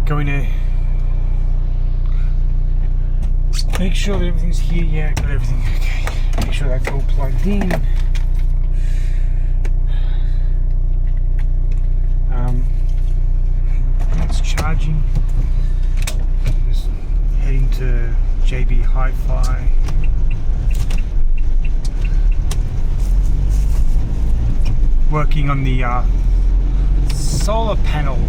going to make sure that everything's here. Yeah, got everything. Okay. Make sure that's all plugged in. It's charging. Just heading to JB Hi-Fi. Working on the solar panel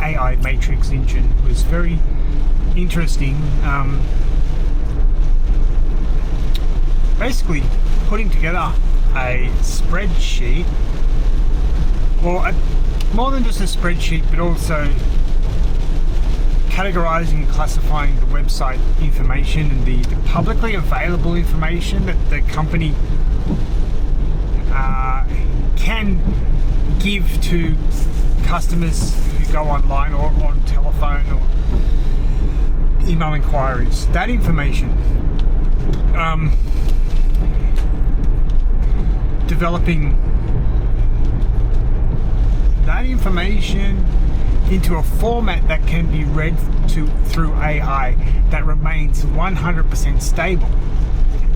AI matrix engine. It was very interesting. Basically putting together a spreadsheet, or more than just a spreadsheet, but also categorizing and classifying the website information and the publicly available information that the company can give to customers who go online or on telephone or email inquiries. That information, developing that information into a format that can be read through AI that remains 100% stable,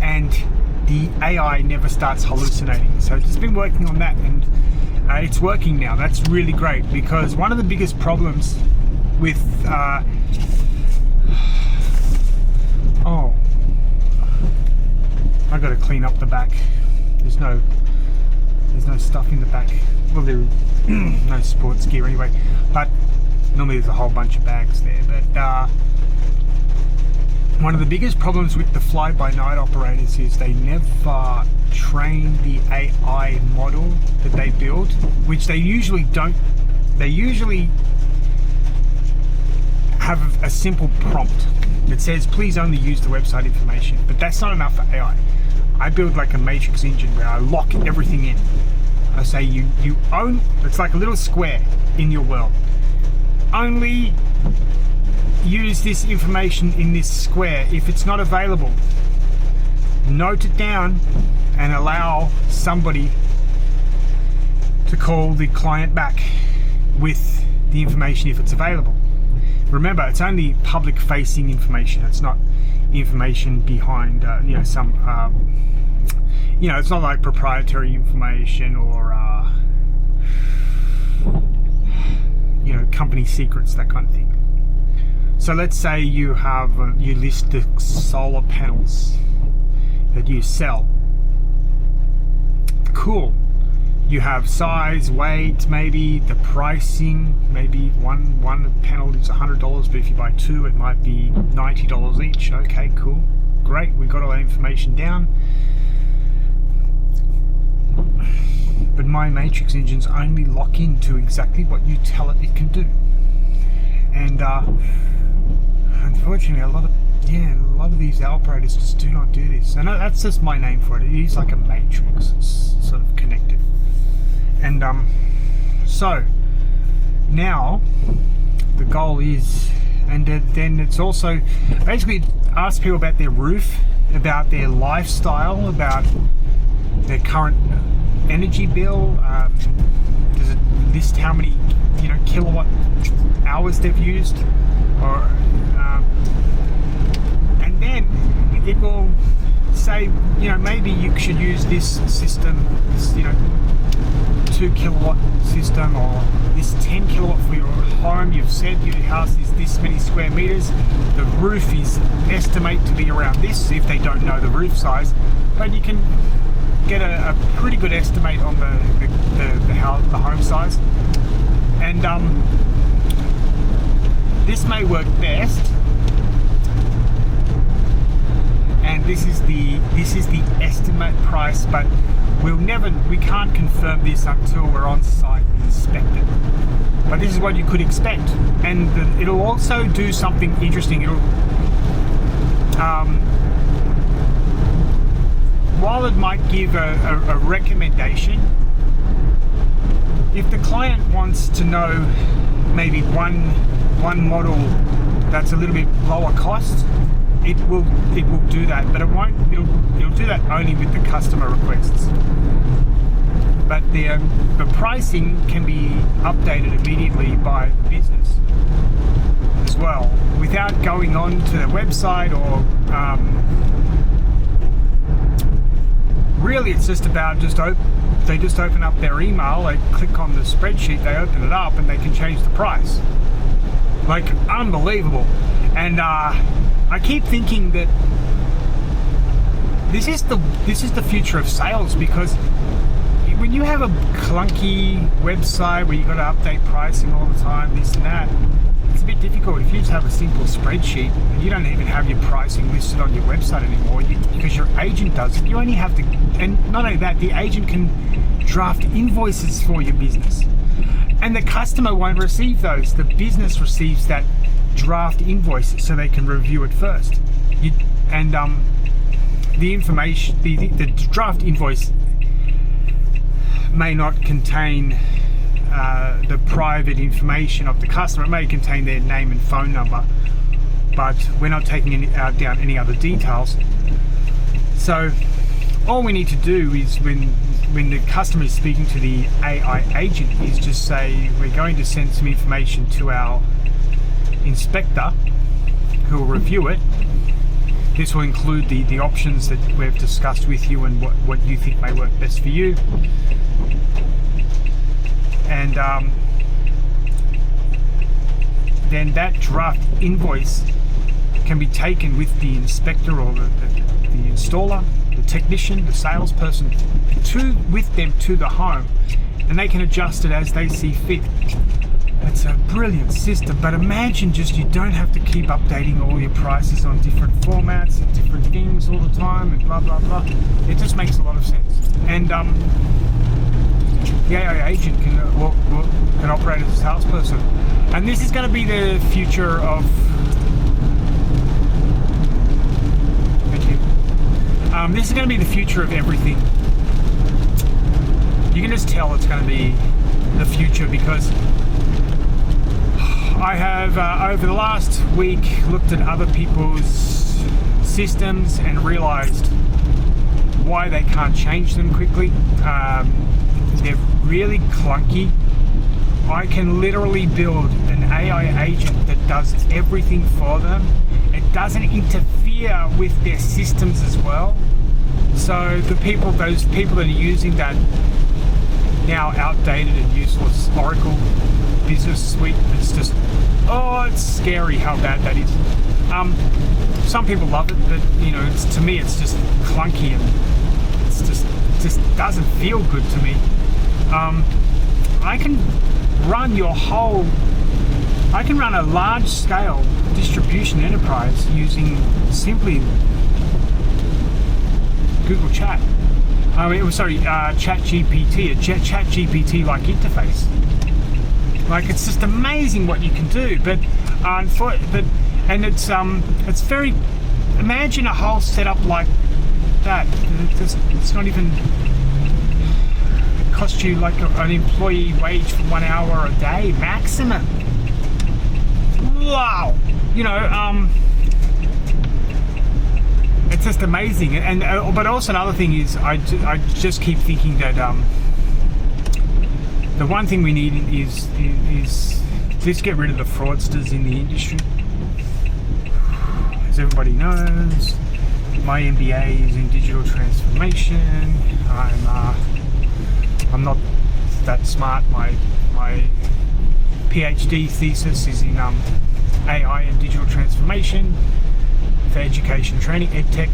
and the AI never starts hallucinating. So just been working on that, and it's working now. That's really great, because one of the biggest problems with I got to clean up the back. There's no stuff in the back. Well, there no sports gear anyway, but normally there's a whole bunch of bags there. But one of the biggest problems with the fly-by-night operators is they never train the AI model that they build, which they usually don't. They usually have a simple prompt that says, please only use the website information, but that's not enough for AI. I build like a matrix engine where I lock everything in. I say you own, it's like a little square in your world. Only use this information in this square. If it's not available, note it down and allow somebody to call the client back with the information if it's available. Remember, it's only public facing information. It's not information behind some it's not like proprietary information or company secrets, that kind of thing. So let's say you have you list the solar panels that you sell. Cool. You have size, weight, maybe the pricing. Maybe one panel is $100, but if you buy two, it might be $90 each. Okay, cool, great. We got all that information down. But my matrix engines only lock into exactly what you tell it can do, and unfortunately, a lot of these operators just do not do this. And that's just my name for it. It is like a matrix. It's sort of connected. And so now the goal is, and then it's also basically ask people about their roof, about their lifestyle, about their current energy bill. Does it list how many kilowatt hours they've used, or and then it will say maybe you should use this system, this 2 kilowatt system, or this 10 kilowatt for your home. You've said your house is this many square meters. The roof is estimate to be around this, if they don't know the roof size, but you can get a pretty good estimate on the home size. And this may work best, and this is the estimate price, but we can't confirm this until we're on site and inspect it. But this is what you could expect, and it'll also do something interesting. It'll while it might give a recommendation, if the client wants to know maybe one model that's a little bit lower cost, it will do that, but it'll do that only with the customer requests. But the pricing can be updated immediately by the business. as well, without going on to their website or really it's just about they just open up their email, they click on the spreadsheet, they open it up, and they can change the price. Like, unbelievable. And I keep thinking that this is the future of sales, because when you have a clunky website where you got to update pricing all the time, this and that, it's a bit difficult. If you just have a simple spreadsheet and you don't even have your pricing listed on your website anymore, because your agent does it, you only have to, and not only that, the agent can draft invoices for your business. And the customer won't receive those. The business receives that draft invoice so they can review it first. The information, the draft invoice may not contain the private information of the customer. It may contain their name and phone number, but we're not taking down any other details. So all we need to do is, when the customer is speaking to the AI agent, is just say, we're going to send some information to our inspector who will review it. This will include the options that we've discussed with you and what you think may work best for you. And then that draft invoice can be taken with the inspector or the installer, the technician, the salesperson, with them to the home, and they can adjust it as they see fit. It's a brilliant system, but imagine just you don't have to keep updating all your prices on different formats and different things all the time and blah blah blah. It just makes a lot of sense. And the AI agent can operate as a salesperson, and this is going to be the future of. Thank you. This is going to be the future of everything. You can just tell it's going to be the future, because I have over the last week looked at other people's systems and realized why they can't change them quickly. They're really clunky. I can literally build an AI agent that does everything for them. It doesn't interfere with their systems as well. So those people that are using that now outdated and useless Oracle Business Suite, it's just, it's scary how bad that is. Some people love it, but to me it's just clunky, and it's just doesn't feel good to me. I can run a large scale distribution enterprise using simply Google Chat. ChatGPT, a ChatGPT like interface. Like, it's just amazing what you can do. It's very. Imagine a whole setup like that. It's not even. It costs you like an employee wage for 1 hour a day maximum. Wow, it's just amazing. And but also another thing is, I just keep thinking that the one thing we need is just get rid of the fraudsters in the industry. As everybody knows, my MBA is in digital transformation. I'm not that smart. My PhD thesis is in AI and digital transformation for education training, EdTech,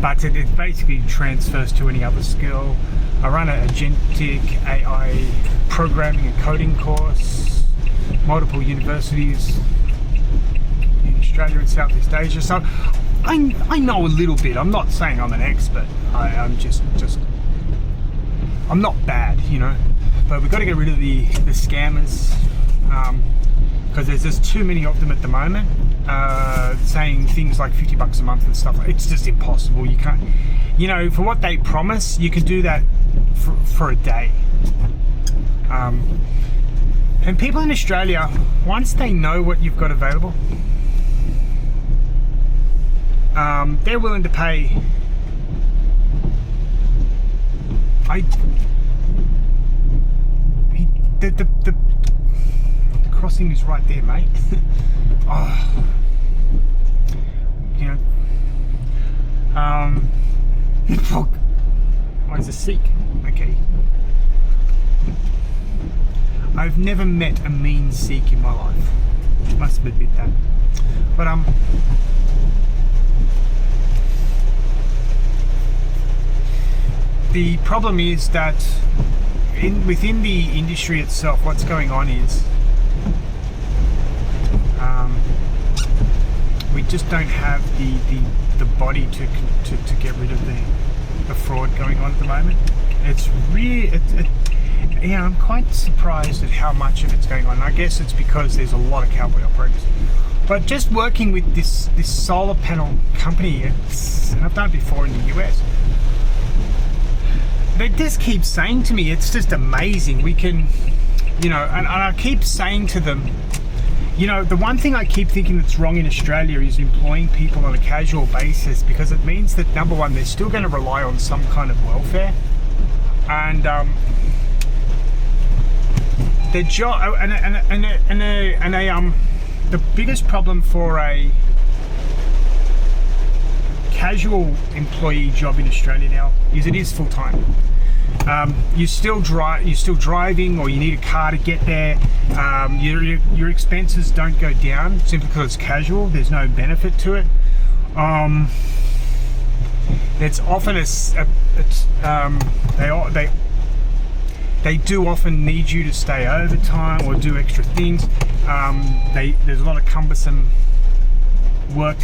but it basically transfers to any other skill. I run an agentic AI programming and coding course, multiple universities in Australia and Southeast Asia. So I know a little bit. I'm not saying I'm an expert. I'm just I'm not bad, But we've got to get rid of the scammers, because there's just too many of them at the moment, saying things like $50 a month and stuff. It's just impossible. You can't, for what they promise, you can do that for a day. And people in Australia, once they know what you've got available, they're willing to pay. The crossing is right there, mate. Oh, you know. Oh, he's a Sikh. Okay. I've never met a mean Sikh in my life. Must admit that. But the problem is that within the industry itself, what's going on is we just don't have the body to get rid of the fraud going on at the moment. It's really, yeah, I'm quite surprised at how much of it's going on. I guess it's because there's a lot of cowboy operators. But just working with this solar panel company, and I've done it before in the US, they just keep saying to me, it's just amazing. We can, you know, and I keep saying to them, you know, the one thing I keep thinking that's wrong in Australia is employing people on a casual basis, because it means that, number one, they're still going to rely on some kind of welfare, and their job, the biggest problem for a casual employee job in Australia now is it is full time. You're still driving, or you need a car to get there. Your expenses don't go down simply because it's casual. There's no benefit to it. It's often they do often need you to stay overtime or do extra things. There's a lot of cumbersome work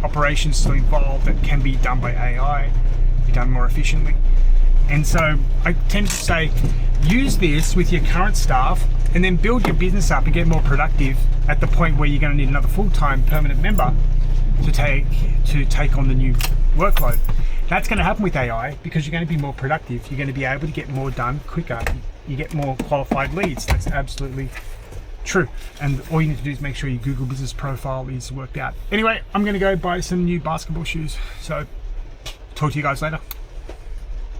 operations still involved that can be done by AI, be done more efficiently. And so I tend to say, use this with your current staff and then build your business up and get more productive at the point where you're going to need another full-time permanent member to take on the new workload. That's going to happen with AI because you're going to be more productive. You're going to be able to get more done quicker. You get more qualified leads. That's absolutely true. And all you need to do is make sure your Google business profile is worked out. Anyway, I'm going to go buy some new basketball shoes. So talk to you guys later.